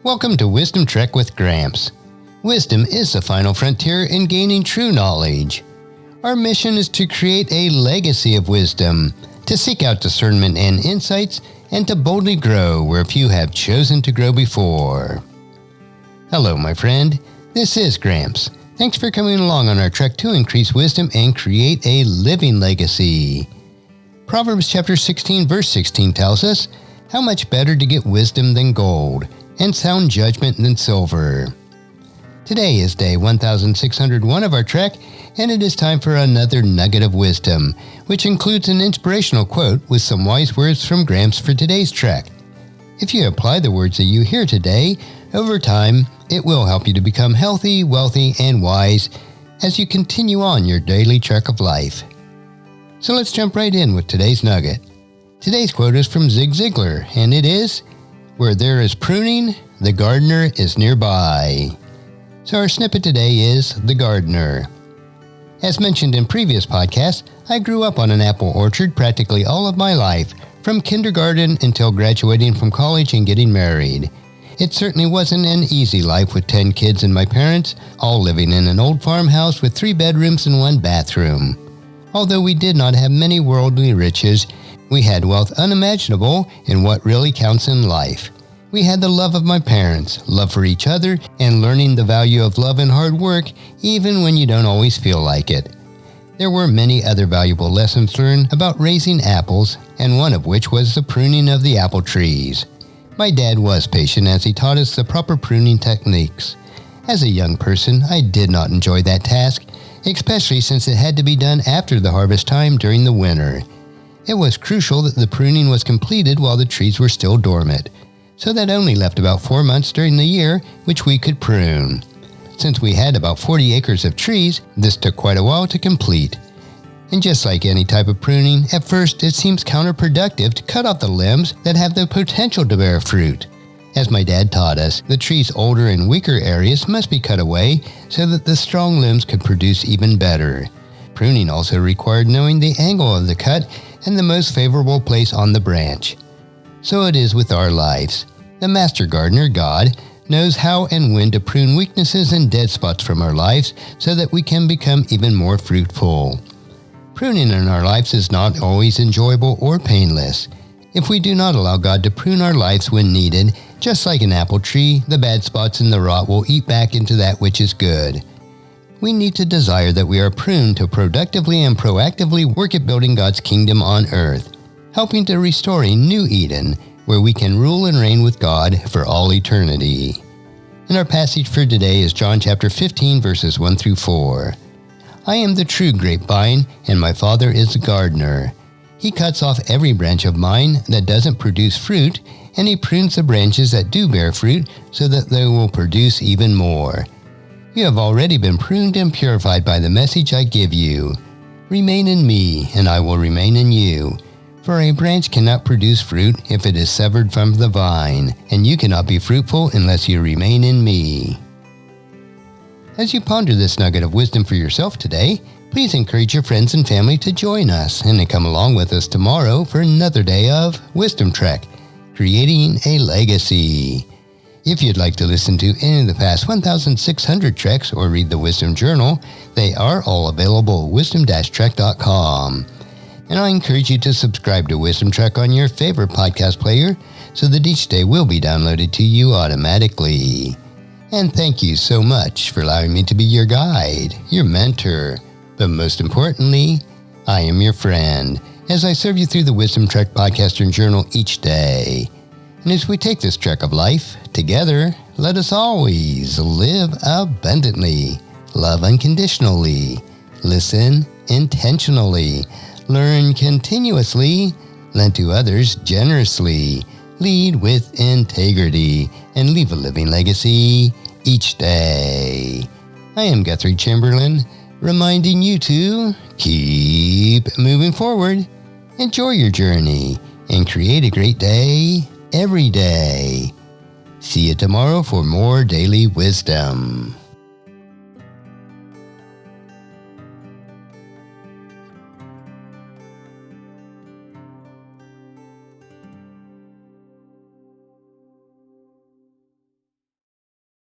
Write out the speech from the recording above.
Welcome to Wisdom Trek with Gramps. Wisdom is the final frontier in gaining true knowledge. Our mission is to create a legacy of wisdom, to seek out discernment and insights, and to boldly grow where few have chosen to grow before. Hello, my friend. This is Gramps. Thanks for coming along on our trek to increase wisdom and create a living legacy. Proverbs chapter 16, verse 16 tells us, "How much better to get wisdom than gold, and sound judgment than silver." Today is day 1601 of our trek, and it is time for another nugget of wisdom, which includes an inspirational quote with some wise words from Gramps for today's trek. If you apply the words that you hear today, over time, it will help you to become healthy, wealthy, and wise as you continue on your daily trek of life. So let's jump right in with today's nugget. Today's quote is from Zig Ziglar, and it is, "Where there is pruning, the gardener is nearby." So our snippet today is The Gardener. As mentioned in previous podcasts, I grew up on an apple orchard practically all of my life, from kindergarten until graduating from college and getting married. It certainly wasn't an easy life with 10 kids and my parents, all living in an old farmhouse with 3 bedrooms and 1 bathroom. Although we did not have many worldly riches, we had wealth unimaginable in what really counts in life. We had the love of my parents, love for each other, and learning the value of love and hard work, even when you don't always feel like it. There were many other valuable lessons learned about raising apples, and one of which was the pruning of the apple trees. My dad was patient as he taught us the proper pruning techniques. As a young person, I did not enjoy that task, especially since it had to be done after the harvest time during the winter. It was crucial that the pruning was completed while the trees were still dormant, so that only left about 4 months during the year which we could prune. Since we had about 40 acres of trees, this took quite a while to complete. And just like any type of pruning, at first it seems counterproductive to cut off the limbs that have the potential to bear fruit. As my dad taught us, the tree's older and weaker areas must be cut away so that the strong limbs could produce even better. Pruning also required knowing the angle of the cut and the most favorable place on the branch. So it is with our lives. The master gardener, God, knows how and when to prune weaknesses and dead spots from our lives so that we can become even more fruitful. Pruning in our lives is not always enjoyable or painless. If we do not allow God to prune our lives when needed, just like an apple tree, the bad spots and the rot will eat back into that which is good. We need to desire that we are pruned to productively and proactively work at building God's kingdom on earth, helping to restore a new Eden where we can rule and reign with God for all eternity. And our passage for today is John chapter 15, verses 1 through 4. "I am the true grapevine, and my Father is the gardener. He cuts off every branch of mine that doesn't produce fruit, and he prunes the branches that do bear fruit so that they will produce even more. You have already been pruned and purified by the message I give you. Remain in me, and I will remain in you. For a branch cannot produce fruit if it is severed from the vine, and you cannot be fruitful unless you remain in me." As you ponder this nugget of wisdom for yourself today, please encourage your friends and family to join us and to come along with us tomorrow for another day of Wisdom Trek, creating a legacy. If you'd like to listen to any of the past 1,600 treks or read the Wisdom Journal, they are all available at wisdom-trek.com. And I encourage you to subscribe to Wisdom Trek on your favorite podcast player so that each day will be downloaded to you automatically. And thank you so much for allowing me to be your guide, your mentor, but most importantly, I am your friend as I serve you through the Wisdom Trek podcast and journal each day. And as we take this trek of life together, let us always live abundantly, love unconditionally, listen intentionally, learn continuously, lend to others generously, lead with integrity, and leave a living legacy each day. I am Guthrie Chamberlain, reminding you to keep moving forward, enjoy your journey, and create a great day every day. See you tomorrow for more daily wisdom.